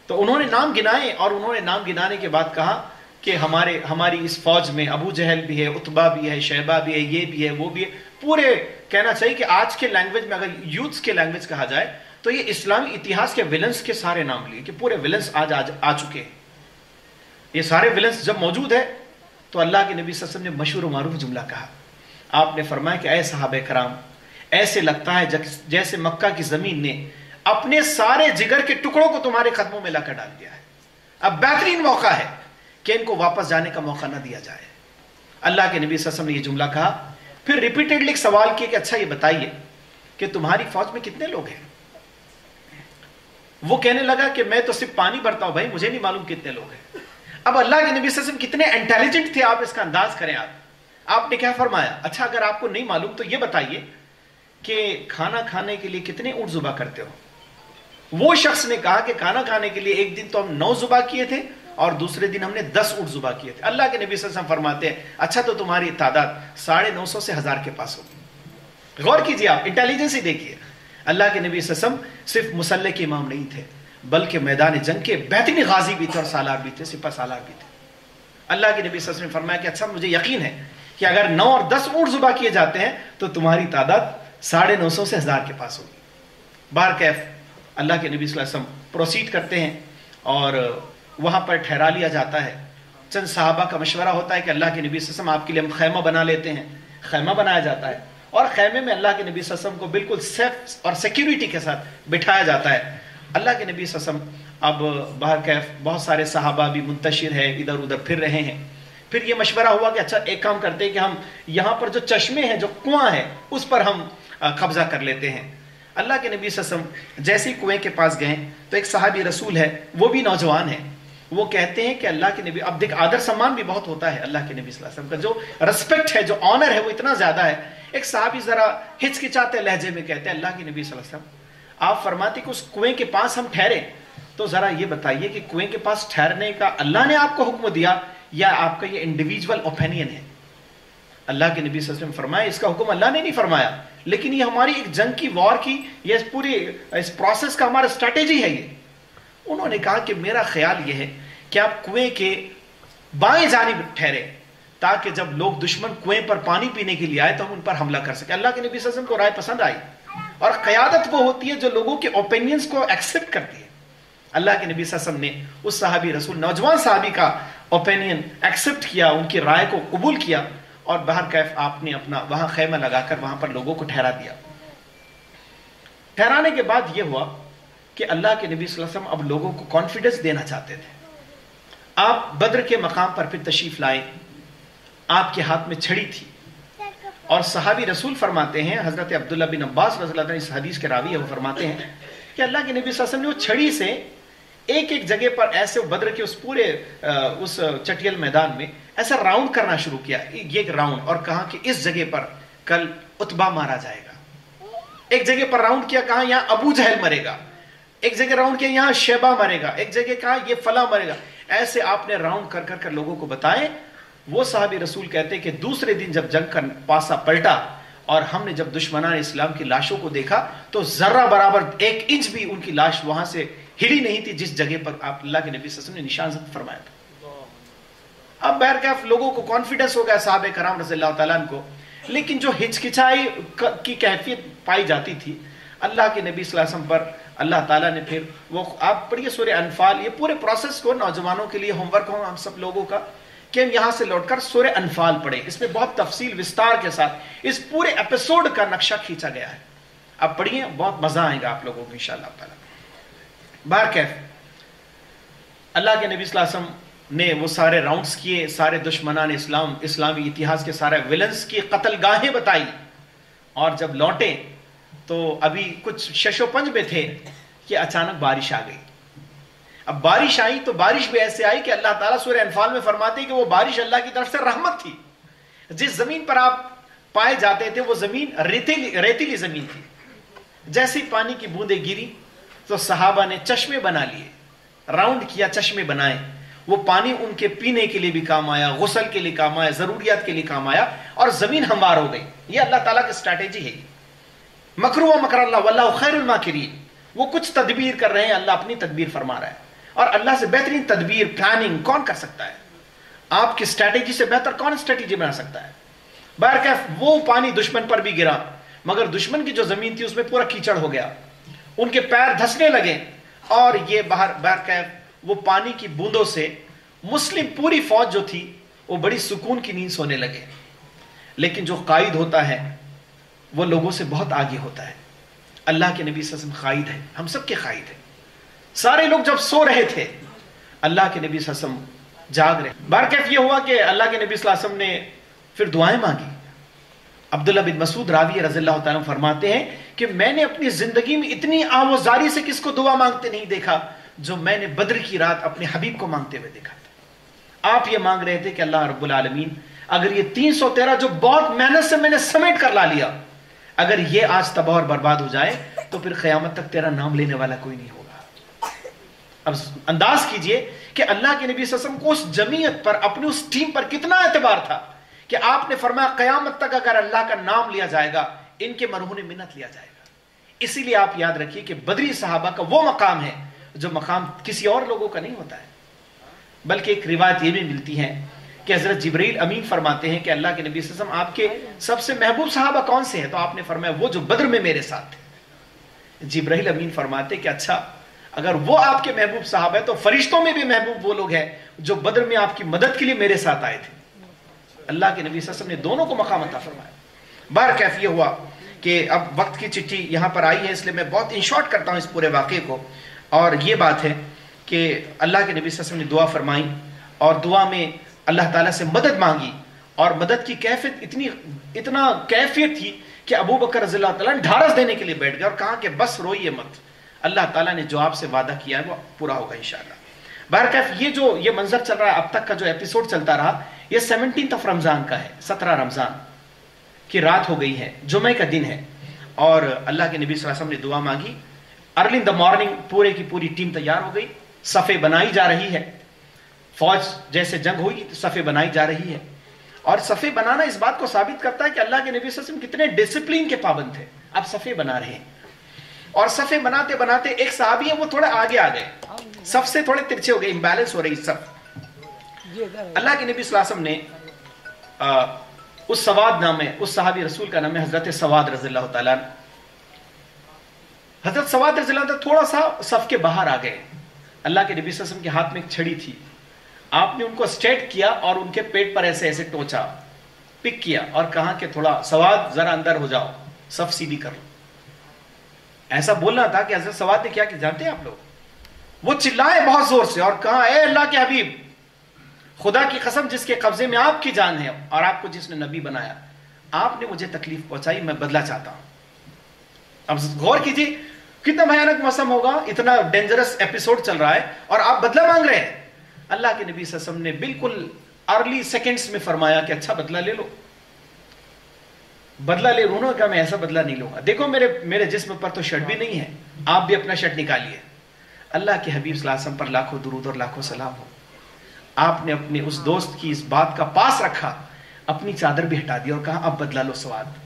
تو انہوں نے نام گنائے، اور انہوں نے نام گنانے کے بعد کہا کہ ہماری اس فوج میں ابو جہل بھی ہے، عتبہ بھی ہے، شیبہ بھی ہے، یہ بھی ہے، وہ بھی ہے، پورے کہنا چاہیے کہ آج کے لینگویج میں اگر یوتھس کے لینگویج کہا جائے تو یہ اسلامی اتہاس کے ولنس کے سارے نام لیے کہ پورے ولنس آج آ چکے ہیں۔ یہ سارے ولنس جب موجود ہے تو اللہ کے نبی صلی اللہ علیہ وسلم نے مشہور و معروف جملہ کہا، آپ نے فرمایا کہ اے صحابہ کرام، ایسے لگتا ہے جیسے مکہ کی زمین نے اپنے سارے جگر کے ٹکڑوں کو تمہارے قدموں میں لا کر ڈال دیا ہے، اب بہترین موقع ہے کہ ان کو واپس جانے کا موقع نہ دیا جائے۔ اللہ کے نبی صلی اللہ علیہ وسلم نے یہ جملہ کہا، پھر ریپیٹڈلی ایک سوال کیا کہ اچھا یہ بتائیے کہ تمہاری فوج میں کتنے لوگ ہیں؟ وہ کہنے لگا کہ میں تو صرف پانی بھرتا ہوں بھائی، مجھے نہیں معلوم کتنے لوگ ہیں۔ اب اللہ کے نبی صلی اللہ علیہ وسلم کتنے انٹیلیجنٹ تھے، آپ اس کا انداز کریں۔ آپ نے کیا فرمایا؟ اچھا اگر آپ کو نہیں معلوم تو یہ بتائیے کہ کھانا کھانے کے لیے کتنے اونٹ ذبح کرتے ہو؟ وہ شخص نے کہا کہ کھانا کھانے کے لیے ایک دن تو ہم 9 ذبح کیے تھے اور دوسرے دن ہم نے 10 اونٹ ذبح کیے تھے۔ اللہ کے نبی صلی اللہ علیہ وسلم فرماتے ہیں اچھا تو تمہاری تعداد 950 سے 1000 کے پاس ہوگی۔ غور کیجیے، آپ انٹیلیجنس ہی دیکھیے۔ اللہ کے نبی صلی اللہ علیہ وسلم صرف مسلح کے امام نہیں تھے بلکہ میدان جنگ کے بہترین غازی بھی تھے اور سالار بھی تھے، سپہ سالار بھی تھے۔ اللہ کے نبی صلی اللہ علیہ وسلم نے فرمایا کہ اچھا مجھے یقین ہے کہ اگر 9 اور 10 اونٹ ذبح کیے جاتے ہیں تو تمہاری تعداد 950 سے 1000 کے پاس ہوگی۔ بہرکیف اللہ کے نبی صلی اللہ علیہ وسلم پروسیڈ کرتے ہیں اور وہاں پر ٹھہرا لیا جاتا ہے۔ چند صحابہ کا مشورہ ہوتا ہے کہ اللہ کے نبی صلی اللہ علیہ وسلم آپ کے لیے ہم خیمہ بنا لیتے ہیں، خیمہ بنایا جاتا ہے، اور خیمے میں اللہ کے نبی صلی اللہ علیہ وسلم کو بالکل سیف اور سیکیورٹی کے ساتھ بٹھایا جاتا ہے۔ اللہ کے نبی صلی اللہ علیہ وسلم اب بہرکیف بہت سارے صحابہ بھی منتشر ہیں، ادھر ادھر پھر رہے ہیں۔ پھر یہ مشورہ ہوا کہ اچھا ایک کام کرتے ہیں کہ ہم یہاں پر جو چشمے ہیں، جو کنواں ہے، اس پر ہم قبضہ کر لیتے ہیں۔ اللہ کے نبی صلی اللہ علیہ وسلم جیسے ہی کنویں کے پاس گئے تو ایک صحابی رسول ہے، وہ بھی نوجوان ہے، وہ کہتے ہیں کہ اللہ کے نبی، اب دیکھ آدر سمان بھی بہت ہوتا ہے اللہ کے نبی صلی اللہ علیہ وسلم کا، جو رسپیکٹ ہے، جو آنر ہے، وہ اتنا زیادہ ہے۔ ایک صحابی ذرا ہچکچاتے لہجے میں کہتے ہیں اللہ کے نبی صلی اللہ علیہ وسلم آپ فرماتے کہ اس کنویں کے پاس ہم ٹھہرے، تو ذرا یہ بتائیے کہ کنویں کے پاس ٹھہرنے کا اللہ نے آپ کو حکم دیا یا آپ کا یہ انڈیویجول اوپینین ہے؟ اللہ کے نبی صلی اللہ علیہ وسلم فرمایا اس کا حکم اللہ نے نہیں فرمایا، لیکن یہ ہماری ایک جنگ کی، وار کی، یہ پوری اس پروسیس کا ہمارا اسٹریٹجی ہے۔ یہ انہوں نے کہا کہ میرا خیال یہ ہے کہ آپ کنویں کے بائیں جانب ٹھہرے تاکہ جب لوگ دشمن کنویں پر پانی پینے کے لیے آئے تو ہم ان پر حملہ کر سکیں۔ اللہ کے نبی صلی اللہ علیہ وسلم کو رائے پسند آئی، اور قیادت وہ ہوتی ہے جو لوگوں کے اوپینینز کو ایکسپٹ کرتی ہے۔ اللہ کے نبی صلی اللہ علیہ وسلم نے اس صحابی رسول نوجوان صحابی کا اوپینین ایکسپٹ کیا، ان کی رائے کو قبول کیا، اور بہرکیف آپ نے اپنا وہاں خیمہ لگا کر وہاں پر لوگوں کو ٹھہرا دیا۔ ٹھہرانے کے بعد یہ ہوا کہ اللہ کے نبی صلی اللہ علیہ وسلم اب لوگوں کو کانفیڈنس دینا چاہتے تھے۔ آپ بدر کے مقام پر پھر تشریف لائے، آپ کے ہاتھ میں چھڑی تھی، اور صحابی رسول فرماتے ہیں، حضرت عبداللہ بن عباس رضی اللہ عنہ اس حدیث کے راوی ہے، وہ فرماتے ہیں کہ اللہ کے نبی صلی اللہ علیہ وسلم نے وہ چھڑی سے ایک ایک جگہ پر ایسے بدر کے اس پورے اس چٹیل میدان میں ایسا راؤنڈ کرنا شروع کیا، یہ ایک راؤنڈ، اور کہا کہ اس جگہ پر کل عتبہ مارا جائے گا۔ ایک جگہ پر راؤنڈ کیا، کہا یہاں ابو جہل مرے گا۔ ایک جگہ راؤنڈ کیا، یہاں شیبہ مرے گا۔ ایک جگہ کہا یہ فلاں مرے گا۔ ایسے آپ نے راؤنڈ کر کر لوگوں کو بتائے۔ وہ صحابی رسول کہتے کہ دوسرے دن جب جنگ کا پاسا پلٹا اور ہم نے جب دشمنان اسلام کی لاشوں کو دیکھا تو ذرہ برابر 1 انچ بھی ان کی لاش وہاں سے ہلی نہیں تھی جس جگہ پر آپ اللہ کے نبی صلی اللہ علیہ وسلم نے نشان زد فرمایا تھا۔ اب بہرکیف لوگوں کو کانفیڈنس ہو گیا صحابہ کرام رضی اللہ تعالیٰ عنہ کو، لیکن جو ہچکچائی کی کیفیت پائی جاتی تھی اللہ کے نبی صلی اللہ علیہ وسلم پر، اللہ تعالیٰ نے پھر وہ آپ پڑھیے سورہ انفال، یہ پورے پروسیس کو نوجوانوں کے لیے ہوم ورک ہو ہم سب لوگوں کا کہ ہم یہاں سے لوٹ کر سورہ انفال پڑھیں۔ اس میں بہت تفصیل وستار کے ساتھ اس پورے ایپیسوڈ کا نقشہ کھینچا گیا ہے۔ اب پڑھیے، بہت مزہ آئے گا آپ لوگوں کو انشاءاللہ تعالیٰ۔ بہرکیف اللہ کے نبی صلی اللہ علیہ وسلم نے وہ سارے راؤنڈز کیے، سارے دشمنان اسلامی اتہاس کے سارے ویلنز کی قتل گاہیں بتائی، اور جب لوٹے تو ابھی کچھ شش و پنج میں تھے کہ اچانک بارش آ گئی۔ اب بارش آئی تو بارش بھی ایسے آئی کہ اللہ تعالیٰ سورہ انفال میں فرماتے ہیں کہ وہ بارش اللہ کی طرف سے رحمت تھی۔ جس زمین پر آپ پائے جاتے تھے وہ زمین ریتیلی زمین تھی. جیسی پانی کی بوندیں گری تو صحابہ نے چشمے بنا لیے, راؤنڈ کیا, چشمے بنائے. وہ پانی ان کے پینے کے لیے بھی کام آیا, غسل کے لیے کام آیا, ضروریات کے لیے کام آیا, اور زمین ہموار ہو گئی. یہ اللہ تعالیٰ کی اسٹریٹجی ہے. مکروا مکر اللہ واللہ خیر الماکرین. وہ کچھ تدبیر کر رہے ہیں, اللہ اپنی تدبیر فرما رہا ہے, اور اللہ سے بہترین تدبیر پلاننگ کون کر سکتا ہے؟ آپ کی اسٹریٹجی سے بہتر کون اسٹریٹجی بنا سکتا ہے؟ بہرکیف وہ پانی دشمن پر بھی گرا, مگر دشمن کی جو زمین تھی اس میں پورا کیچڑ ہو گیا, ان کے پیر دھسنے لگے, اور یہ بہرکیف وہ پانی کی بوندوں سے مسلم پوری فوج جو تھی وہ بڑی سکون کی نیند سونے لگے. لیکن جو قائد ہوتا ہے وہ لوگوں سے بہت آگے ہوتا ہے. اللہ کے نبی صلی اللہ علیہ وسلم قائد ہے, ہم سب کے قائد ہیں. سارے لوگ جب سو رہے تھے اللہ کے نبی صلی اللہ علیہ وسلم جاگ رہے. بہرکیف یہ ہوا کہ اللہ کے نبی صلی اللہ علیہ وسلم نے پھر دعائیں مانگی. عبداللہ بن مسعود راوی رضی اللہ تعالیٰ فرماتے ہیں کہ میں نے اپنی زندگی میں اتنی آوازاری سے کس کو دعا مانگتے نہیں دیکھا جو میں نے بدر کی رات اپنے حبیب کو مانگتے ہوئے دیکھا تھا. آپ یہ مانگ رہے تھے کہ اللہ رب العالمین اگر یہ 313 جو بہت محنت سے میں نے سمیٹ کر لا لیا, اگر یہ آج تباہ اور برباد ہو جائے تو پھر قیامت تک تیرا نام لینے والا کوئی نہیں ہوگا. اب انداز کیجئے کہ اللہ کے نبی صلی اللہ علیہ وسلم کو اس جمعیت پر, اپنی اس ٹیم پر کتنا اعتبار تھا کہ آپ نے فرمایا قیامت تک اگر اللہ کا نام لیا جائے گا ان کے مرہون منت لیا جائے گا. اسی لیے آپ یاد رکھیے کہ بدری صحابہ کا وہ مقام ہے جو مقام کسی اور لوگوں کا نہیں ہوتا ہے. بلکہ ایک روایت یہ بھی ملتی ہے کہ حضرت جبرائیل امین فرماتے ہیں کہ اللہ کے نبی صلی اللہ علیہ وسلم آپ کے سب سے محبوب صحابہ کون سے ہیں؟ تو آپ نے فرمایا وہ جو بدر میں میرے ساتھ تھے. جبرائیل امین فرماتے کہ اچھا اگر وہ آپ کے محبوب صحابہ ہیں تو فرشتوں میں بھی محبوب وہ لوگ ہیں جو بدر میں آپ کی مدد کے لیے میرے ساتھ آئے تھے. اللہ کے نبی صلی اللہ علیہ وسلم نے دونوں کو مقام عطا فرمایا. بہرکیف یہ ہوا کہ اب وقت کی چٹھی یہاں پر آئی ہے, اس لیے میں بہت ان شارٹ کرتا ہوں اس پورے واقعے کو. اور یہ بات ہے کہ اللہ کے نبی صلی اللہ علیہ وسلم نے دعا فرمائی, اور دعا میں اللہ تعالیٰ سے مدد مانگی, اور مدد کی کیفیت اتنا کیفیت تھی کہ ابو بکر رضی اللہ تعالیٰ نے ڈھارس دینے کے لیے بیٹھ گئے اور کہا کہ بس روئیے مت, اللہ تعالیٰ نے جو آپ سے وعدہ کیا ہے وہ پورا ہوگا انشاءاللہ. بہرکیف یہ منظر چل رہا ہے, اب تک کا جو ایپیسوڈ چلتا رہا, یہ 17 رمضان کا ہے, 17 رمضان کی رات ہو گئی ہے, جمعے کا دن ہے, اور اللہ کے نبی صلی اللہ علیہ وسلم نے دعا مانگی. ارلی ان دا مارننگ پورے کی پوری ٹیم تیار ہو گئی, صفیں بنائی جا رہی ہے, فوج جیسے جنگ ہوئی تو صفیں بنائی جا رہی ہے. اور صفیں بنانا اس بات کو ثابت کرتا ہے کہ اللہ کے نبی صلی اللہ علیہ وسلم کتنے ڈسپلین کے پابند تھے. اب صفیں بنا رہے ہیں, اور صفیں بناتے بناتے ایک صحابی ہے وہ تھوڑے آگے آ گئے, صف سے تھوڑے ترچھے ہو گئے, امبیلنس ہو رہی صف. اللہ کے نبی صلی اللہ علیہ وسلم نے اس سواد نام ہے, اس صحابی رسول کا نام ہے حضرت سواد رضی اللہ تعالیٰ. حضرت سواد رضی اللہ تعالیٰ تھوڑا سا صف کے باہر آ گئے. اللہ کے نبی صلی اللہ علیہ وسلم کے ہاتھ میں ایک چھڑی تھی, آپ نے ان کو اسٹریٹ کیا اور ان کے پیٹ پر ایسے ایسے ٹوچا, پک کیا اور کہا کہ تھوڑا سواد ذرا اندر ہو جاؤ, صف سیدھی کر لو. ایسا بولنا تھا کہ حضرت سواد نے کیا کہ جانتے ہیں آپ لوگ, وہ چلائے بہت زور سے اور کہا اے اللہ کے حبیب, خدا کی قسم جس کے قبضے میں آپ کی جان ہے اور آپ کو جس نے نبی بنایا, آپ نے مجھے تکلیف پہنچائی, میں بدلہ چاہتا ہوں. اب غور کیجیے کتنا بھیانک موسم ہوگا, اتنا ڈینجرس ایپیسوڈ چل رہا ہے اور آپ بدلہ مانگ رہے ہیں. اللہ کے نبی صلی اللہ علیہ وسلم نے بالکل ارلی سیکنڈز میں فرمایا کہ اچھا بدلہ لے لو. بدلہ لے لوں کہ میں ایسا بدلہ نہیں لوں گا, دیکھو میرے جسم پر تو شرٹ بھی نہیں ہے, آپ بھی اپنا شرٹ نکالیے. اللہ کے حبیب صلی اللہ علیہ وسلم پر لاکھوں درود اور لاکھوں سلام ہو. آپ نے اپنے اس دوست کی اس بات کا پاس رکھا, اپنی چادر بھی ہٹا دی اور کہا اب بدلہ لو سواد.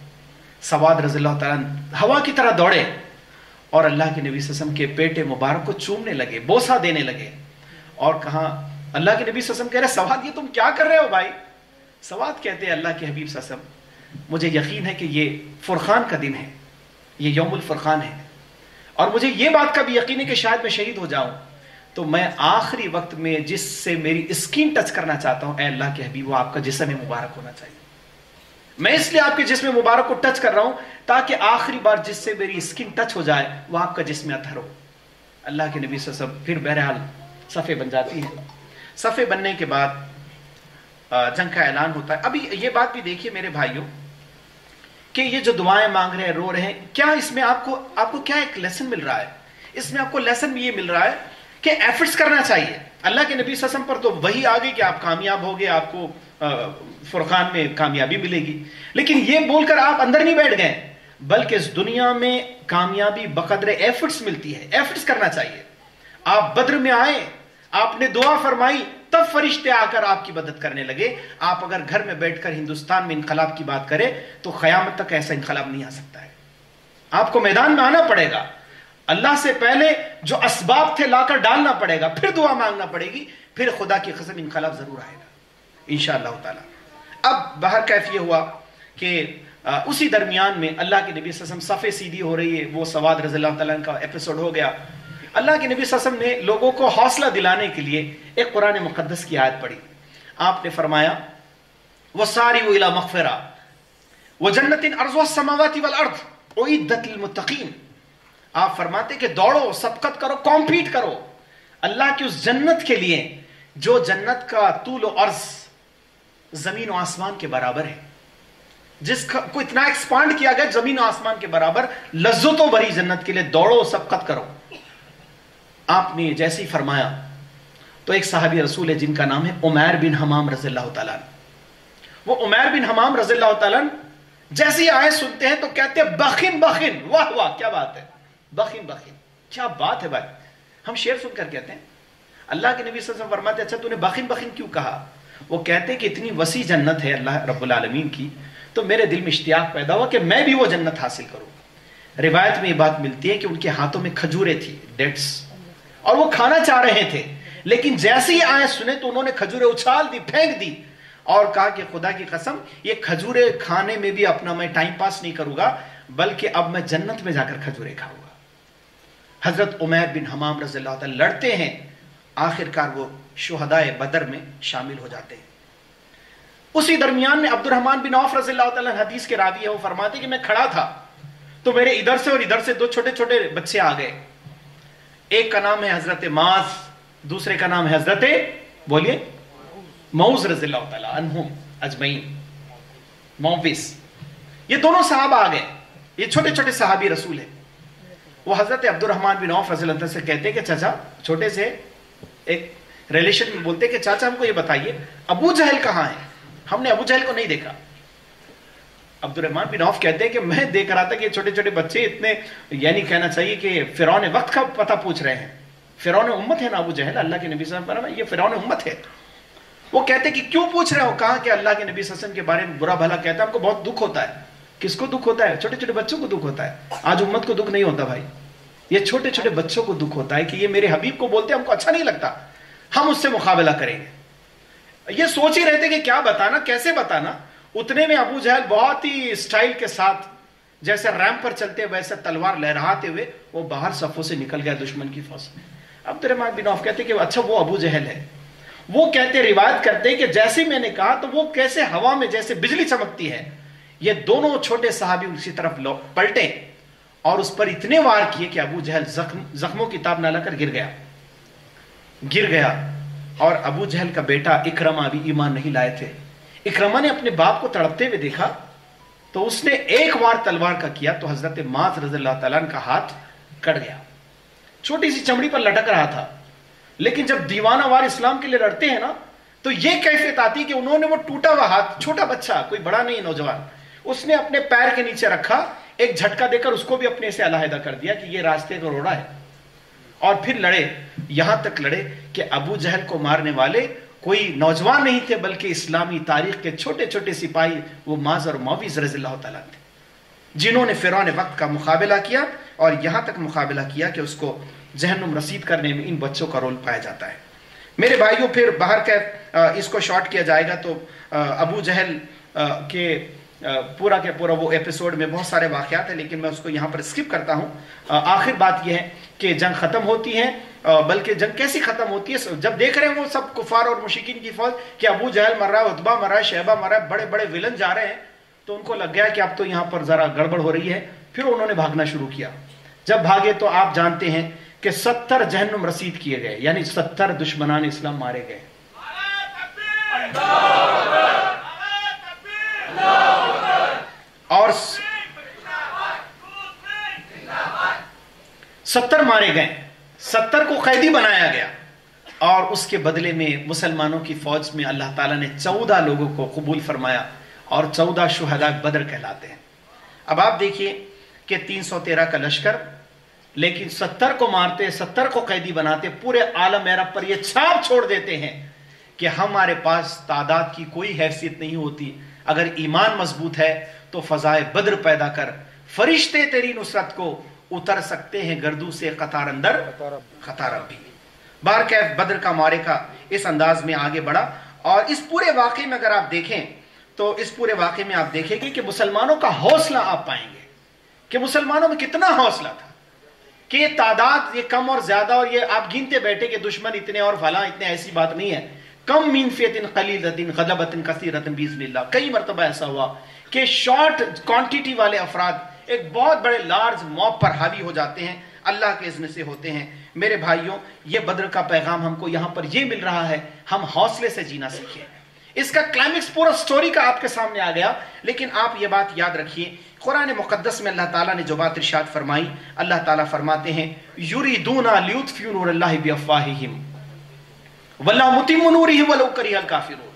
سواد رضی اللہ تعالیٰ ہوا کی طرح دوڑے اور اللہ کے نبی صلی اللہ علیہ وسلم کے پیٹ مبارک کو چومنے لگے, بوسہ دینے لگے, اور کہا اللہ کے نبی صلی اللہ علیہ وسلم کہہ رہے سواد یہ تم کیا کر رہے ہو بھائی؟ سواد کہتے ہیں اللہ کے حبیب صلی اللہ علیہ وسلم مجھے یقین ہے کہ یہ فرقان کا دن ہے, یہ یوم الفرقان ہے, اور مجھے یہ بات کا بھی یقین ہے کہ شاید میں شہید ہو جاؤں تو میں آخری وقت میں جس سے میری اسکن ٹچ کرنا چاہتا ہوں, اے اللہ کے حبیب وہ آپ کا جسم مبارک ہونا چاہیے. میں اس لیے آپ کے جسم مبارک کو ٹچ کر رہا ہوں تاکہ آخری بار جس سے میری اسکن ٹچ ہو جائے وہ آپ کا جسم اطہر ہو. اللہ کے نبی صلی اللہ علیہ وسلم پھر بہرحال صفیں بن جاتی ہیں. صفیں بننے کے بعد جنگ کا اعلان ہوتا ہے. ابھی یہ بات بھی دیکھیے میرے بھائیوں کہ یہ جو دعائیں مانگ رہے ہیں, رو رہے ہیں, کیا اس میں آپ کو کیا ایک لیسن مل رہا ہے؟ اس میں آپ کو لیسن بھی یہ مل رہا ہے کہ ایفرٹس کرنا چاہیے. اللہ کے نبی صلی اللہ علیہ وسلم پر تو وہی آ گئی کہ آپ کامیاب ہو گئے، آپ کو فرقان میں کامیابی ملے گی، لیکن یہ بول کر آپ اندر نہیں بیٹھ گئے، بلکہ اس دنیا میں کامیابی بقدر ایفرٹس ملتی ہے، ایفرٹس کرنا چاہیے۔ آپ بدر میں آئے، آپ نے دعا فرمائی، تب فرشتے آ کر آپ کی مدد کرنے لگے۔ آپ اگر گھر میں بیٹھ کر ہندوستان میں انقلاب کی بات کریں تو قیامت تک ایسا انقلاب نہیں آ سکتا ہے۔ آپ کو میدان میں آنا پڑے گا، اللہ سے پہلے جو اسباب تھے لا کر ڈالنا پڑے گا، پھر دعا مانگنا پڑے گی، پھر خدا کی قسم انقلاب ضرور آئے گا انشاءاللہ تعالی۔ اب بہر کیف یہ ہوا کہ اسی درمیان میں اللہ کے نبی صلی اللہ علیہ وسلم صفے سیدھی ہو رہی ہے، وہ سواد رضی اللہ تعالیٰ کا ایپیسوڈ ہو گیا۔ اللہ کے نبی صلی اللہ علیہ وسلم نے لوگوں کو حوصلہ دلانے کے لیے ایک قرآن مقدس کی آیت پڑھی۔ آپ نے فرمایا وَسَارِعُوا إِلَىٰ مَغْفِرَةٍ وَجَنَّةٍ عَرْضُهَا السَّمَاوَاتِ وَالْأَرْضُ أُعِدَّتْ لِلْمُتَّقِينَ۔ آپ فرماتے کہ دوڑو، سبقت کرو، کمپیٹ کرو اللہ کی اس جنت کے لیے جو جنت کا طول و عرض زمین و آسمان کے برابر ہے، جس کو اتنا ایکسپانڈ کیا گیا زمین و آسمان کے برابر، لذتوں بھری جنت کے لیے دوڑو، سبقت کرو۔ آپ نے جیسے ہی فرمایا تو ایک صحابی رسول ہے جن کا نام ہے عمیر بن حمام رضی اللہ تعالیٰ عنہ۔ وہ عمیر بن حمام رضی اللہ تعالیٰ عنہ جیسے ہی آیت سنتے ہیں تو کہتے ہیں بخن بخن، واہ واہ کیا بات ہے، بخن بخن کیا بات ہے بھائی۔ ہم شعر سن کر کہتے ہیں، اللہ کے نبی صلی اللہ علیہ وسلم فرماتے ہیں اچھا تو نے بخن بخن کیوں کہا؟ وہ کہتے ہیں کہ اتنی وسیع جنت ہے اللہ رب العالمین کی، تو میرے دل میں اشتیاق پیدا ہوا کہ میں بھی وہ جنت حاصل کروں۔ روایت میں یہ بات ملتی ہے کہ ان کے ہاتھوں میں کھجوریں تھی، ڈیٹس، اور وہ کھانا چاہ رہے تھے، لیکن جیسے ہی آیت سنے تو انہوں نے کھجوریں اچھال دی، پھینک دی، اور کہا کہ خدا کی قسم یہ کھجوریں کھانے میں بھی اپنا میں ٹائم پاس نہیں کروں گا، بلکہ اب میں جنت میں جا کر کھجوریں کھاؤں گا۔ حضرت عمیر بن حمام رضی اللہ تعالیٰ لڑتے ہیں، آخر کار وہ شہدائے بدر میں شامل ہو جاتے ہیں۔ اسی درمیان میں عبد الرحمن بن عوف رضی اللہ تعالیٰ حدیث کے راوی ہے، وہ فرماتے کہ میں کھڑا تھا تو میرے ادھر سے اور ادھر سے دو چھوٹے چھوٹے بچے آ گئے، ایک کا نام ہے حضرت معاذ، دوسرے کا نام ہے حضرت بولیے موز رضی اللہ تعالیٰ عنہم اجمعین، مووس، یہ دونوں صحابہ آ گئے، یہ چھوٹے چھوٹے صحابی رسول ہیں۔ وہ حضرت عبد الرحمن بن عوف رضی اللہ عنہ سے کہتے ہیں کہ چاچا، چھوٹے سے ایک ریلیشن میں بولتے کہ چاچا ہم کو یہ بتائیے ابو جہل کہاں ہے؟ ہم نے ابو جہل کو نہیں دیکھا۔ عبد الرحمن بن عوف کہتے ہیں کہ میں دیکھ رہا تھا کہ چھوٹے چھوٹے بچے اتنے، یعنی کہنا چاہیے کہ فرعون وقت کا پتہ پوچھ رہے ہیں۔ فرعون امت ہے نا ابو جہل، اللہ کے نبی صلی اللہ علیہ وسلم یہ فرعون امت ہے۔ وہ کہتے کہ کیوں پوچھ رہے ہو؟ کہا کہ اللہ کے نبی صلی اللہ علیہ وسلم کے بارے میں برا بھلا کہتا ہے، ہم کو بہت دکھ ہوتا ہے۔ کس کو دکھ ہوتا ہے؟ چھوٹے چھوٹے بچوں کو دکھ ہوتا ہے۔ آج امت کو دکھ نہیں ہوتا بھائی، یہ چھوٹے چھوٹے بچوں کو دکھ ہوتا ہے کہ یہ میرے حبیب کو بولتے ہیں، ہم کو اچھا نہیں لگتا، ہم اس سے مقابلہ کریں گے۔ یہ سوچ ہی رہتے کہ کیا بتانا، کیسے بتانا۔ اتنے میں ابو جہل بہت ہی اسٹائل کے ساتھ جیسے ریمپ پر چلتے ویسے تلوار لہراتے ہوئے وہ باہر صفوں سے نکل گیا دشمن کی فوج میں۔ عبد الرحمن بن عوف کہتے کہ اچھا وہ ابو جہل ہے۔ وہ کہتے، روایت کرتے کہ جیسے میں نے کہا تو وہ کیسے ہوا میں جیسے بجلی چمکتی ہے، یہ دونوں چھوٹے صحابی اسی طرف پلٹے اور اس پر اتنے وار کیے کہ ابو جہل زخموں کی تاب نہ لا کر گر گیا۔ اور ابو جہل کا بیٹا اکرمہ بھی ایمان نہیں لائے تھے۔ اکرمہ نے اپنے باپ کو تڑپتے ہوئے دیکھا تو اس نے ایک وار تلوار کا کیا تو حضرت معاذ رضی اللہ تعالیٰ عنہ کا ہاتھ کٹ گیا، چھوٹی سی چمڑی پر لٹک رہا تھا۔ لیکن جب دیوانہ وار اسلام کے لیے لڑتے ہیں نا تو یہ کیفیت آتی کہ انہوں نے وہ ٹوٹا ہوا ہاتھ، چھوٹا بچہ، کوئی بڑا نہیں نوجوان، اس نے اپنے پیر کے نیچے رکھا، ایک جھٹکا دے کر اس کو بھی اپنے سے علیحدہ کر دیا کہ یہ راستے کا روڑا ہے، اور پھر لڑے، یہاں تک لڑے کہ ابو جہل کو مارنے والے کوئی نوجوان نہیں تھے بلکہ اسلامی تاریخ کے چھوٹے چھوٹے سپاہی وہ معاذ اور مویز رضی اللہ تعالیٰ تھے، جنہوں نے فرعون وقت کا مقابلہ کیا اور یہاں تک مقابلہ کیا کہ اس کو جہنم رسید کرنے میں ان بچوں کا رول پایا جاتا ہے۔ میرے بھائیوں، پھر باہر کا اس کو شارٹ کیا جائے گا تو ابو جہل کے پورا کے پورا وہ ایپیسوڈ میں بہت سارے واقعات ہیں، لیکن میں اس کو یہاں پر اسکپ کرتا ہوں۔ آخر بات یہ ہے کہ جنگ ختم ہوتی ہے، بلکہ جنگ کیسی ختم ہوتی ہے؟ جب دیکھ رہے ہیں وہ سب کفار اور مشرکین کی فوج کہ ابو جہل مر رہا ہے، عتبہ مر رہا ہے، شیبہ مر رہا ہے، بڑے بڑے ولن جا رہے ہیں، تو ان کو لگ گیا کہ اب تو یہاں پر ذرا گڑبڑ ہو رہی ہے، پھر انہوں نے بھاگنا شروع کیا۔ جب بھاگے تو آپ جانتے ہیں کہ 70 جہنم رسید کیے گئے، یعنی 70 دشمنان اسلام مارے گئے۔ اور 70 مارے گئے، 70 کو قیدی بنایا گیا اور اس کے بدلے میں مسلمانوں کی فوج میں اللہ تعالیٰ نے 14 لوگوں کو قبول فرمایا اور 14 شہداء بدر کہلاتے ہیں۔ اب آپ دیکھیے کہ 313 کا لشکر، لیکن 70 کو مارتے، 70 کو قیدی بناتے، پورے عالم عرب پر یہ چھاپ چھوڑ دیتے ہیں کہ ہمارے پاس تعداد کی کوئی حیثیت نہیں ہوتی، اگر ایمان مضبوط ہے تو فضائے بدر پیدا کر، فرشتے تیری نصرت کو اتر سکتے ہیں گردوں سے قطار اندر قطار بھی۔ بارکیف بدر کا معرکہ اس انداز میں آگے بڑھا، اور اس پورے واقعے میں اگر آپ دیکھیں تو اس پورے واقعے میں آپ دیکھیں گے کہ مسلمانوں کا حوصلہ آپ پائیں گے کہ مسلمانوں میں کتنا حوصلہ تھا، کہ یہ تعداد یہ کم اور زیادہ، اور یہ آپ گنتے بیٹھے کہ دشمن اتنے اور فلاں اتنے، ایسی بات نہیں ہے۔ کم من فیۃ قلیلۃ غلبۃ کثیرۃ باذن اللہ، کئی مرتبہ ایسا ہوا کہ شارٹ کوانٹٹی والے افراد ایک بہت بڑے لارج موب پر حاوی ہو جاتے ہیں، اللہ کے اذن سے ہوتے ہیں۔ میرے بھائیوں، یہ بدر کا پیغام ہم کو یہاں پر یہ مل رہا ہے، ہم حوصلے سے جینا سیکھیں۔ اس کا کلائمیکس پورا سٹوری کا آپ کے سامنے آ گیا، لیکن آپ یہ بات یاد رکھیے، قرآن مقدس میں اللہ تعالیٰ نے جو بات ارشاد فرمائی، اللہ تعالیٰ فرماتے ہیں یریدون لیطفئوا نور اللہ بافواہہم واللہ متم نورہ ولو کرہ الکافرون۔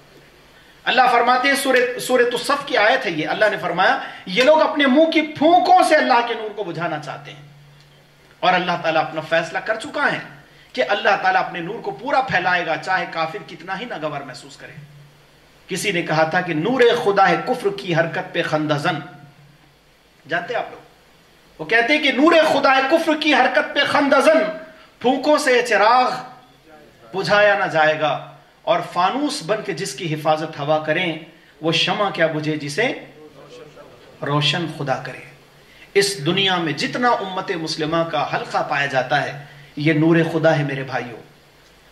اللہ فرماتے ہیں، سورۃ الصف کی آیت ہے یہ، اللہ نے فرمایا یہ لوگ اپنے منہ کی پھونکوں سے اللہ کے نور کو بجھانا چاہتے ہیں، اور اللہ تعالیٰ اپنا فیصلہ کر چکا ہے کہ اللہ تعالیٰ اپنے نور کو پورا پھیلائے گا، چاہے کافر کتنا ہی ناگوار محسوس کرے۔ کسی نے کہا تھا کہ نور خدا ہے کفر کی حرکت پہ خندزن، جانتے آپ لوگ، وہ کہتے ہیں کہ نور خدا ہے کفر کی حرکت پہ خندزن، پھونکوں سے چراغ بجھایا نہ جائے گا، اور فانوس بن کے جس کی حفاظت ہوا کریں وہ شمع کیا بجھے جسے روشن خدا کرے۔ اس دنیا میں جتنا امت مسلمہ کا حلقہ پایا جاتا ہے یہ نور خدا ہے میرے بھائیوں۔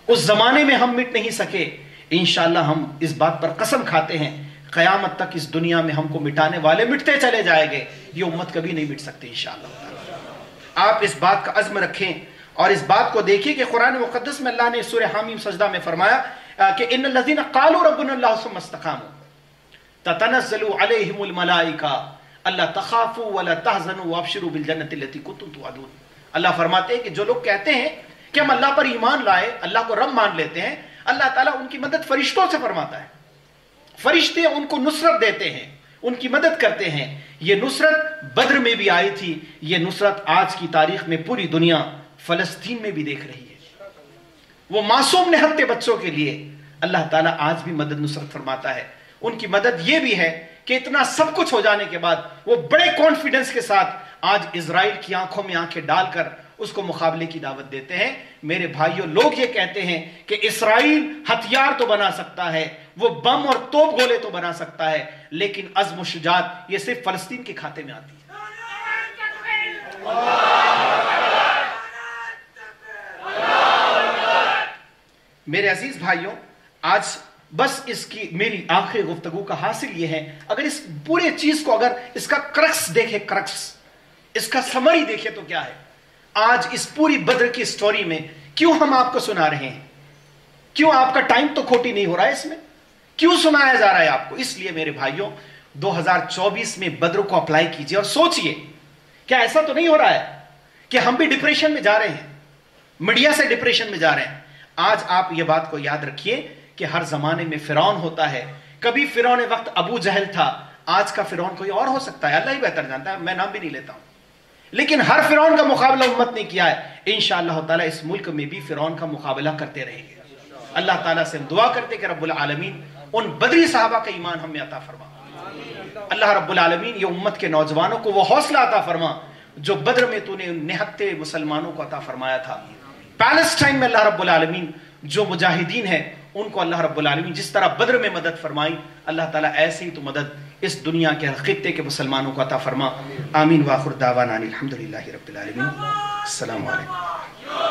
اس زمانے میں ہم مٹ نہیں سکے، انشاءاللہ ہم اس بات پر قسم کھاتے ہیں قیامت تک اس دنیا میں ہم کو مٹانے والے مٹتے چلے جائیں گے، یہ امت کبھی نہیں مٹ سکتی انشاءاللہ۔ آپ اس بات کا عزم رکھیں اور اس بات کو دیکھیں کہ قرآن مقدس میں اللہ نے سورہ حامیم سجدہ میں فرمایا کہ ان الذین قالوا ربنا اللہ ثم استقاموا تتنزل علیہم الملائکہ الا تخافوا ولا تحزنوا وابشروا بالجنۃ التي کنتم توعدون۔ اللہ فرماتے ہیں کہ جو لوگ کہتے ہیں کہ ہم اللہ پر ایمان لائے، اللہ کو رب مان لیتے ہیں، اللہ تعالیٰ ان کی مدد فرشتوں سے فرماتا ہے، فرشتے ان کو نصرت دیتے ہیں، ان کی مدد کرتے ہیں۔ یہ نصرت بدر میں بھی آئی تھی، یہ نصرت آج کی تاریخ میں پوری دنیا فلسطین میں بھی دیکھ رہی ہے۔ وہ معصوم نہتے بچوں کے لیے اللہ تعالیٰ آج بھی مدد نصرت فرماتا ہے۔ ان کی مدد یہ بھی ہے کہ اتنا سب کچھ ہو جانے کے بعد وہ بڑے کانفیڈنس کے ساتھ آج اسرائیل کی آنکھوں میں آنکھیں ڈال کر اس کو مقابلے کی دعوت دیتے ہیں۔ میرے بھائیوں، لوگ یہ کہتے ہیں کہ اسرائیل ہتھیار تو بنا سکتا ہے، وہ بم اور توپ گولے تو بنا سکتا ہے، لیکن عزم و شجاعت یہ صرف فلسطین کے کھاتے میں آتی ہے۔ میرے عزیز بھائیوں، آج بس اس کی میری آخری گفتگو کا حاصل یہ ہے، اگر اس پورے چیز کو اگر اس کا کرکس دیکھے، کرکس اس کا سمری دیکھے تو کیا ہے؟ آج اس پوری بدر کی سٹوری میں کیوں ہم آپ کو سنا رہے ہیں؟ کیوں آپ کا ٹائم تو کھوٹی نہیں ہو رہا ہے اس میں؟ کیوں سنایا جا رہا ہے آپ کو؟ اس لیے میرے بھائیوں، 2024 میں بدر کو اپلائی کیجئے اور سوچئے، کیا ایسا تو نہیں ہو رہا ہے کہ ہم بھی ڈپریشن میں جا رہے ہیں، میڈیا سے ڈپریشن میں جا رہے ہیں؟ آج آپ یہ بات کو یاد رکھیے کہ ہر زمانے میں فرعون ہوتا ہے، کبھی فرعون وقت ابو جہل تھا، آج کا فرعون کوئی اور ہو سکتا ہے، اللہ ہی بہتر جانتا ہے، میں نام بھی نہیں لیتا ہوں، لیکن ہر فرعون کا مقابلہ امت نے کیا ہے۔ انشاءاللہ تعالیٰ اس ملک میں بھی فرعون کا مقابلہ کرتے رہیں گے۔ اللہ تعالیٰ سے ہم دعا کرتے کہ رب العالمین ان بدری صحابہ کا ایمان ہمیں عطا فرما۔ اللہ رب العالمین یہ امت کے نوجوانوں کو وہ حوصلہ عطا فرما جو بدر میں تو نے نہتے مسلمانوں کو عطا فرمایا تھا۔ پیلسٹائن میں اللہ رب العالمین جو مجاہدین ہیں ان کو اللہ رب العالمین جس طرح بدر میں مدد فرمائی، اللہ تعالیٰ ایسی ہی تو مدد اس دنیا کے ہر خطے کے مسلمانوں کو عطا فرما۔ آمین۔ وآخر دعوانا الحمدللہ رب العالمین۔ السلام علیکم۔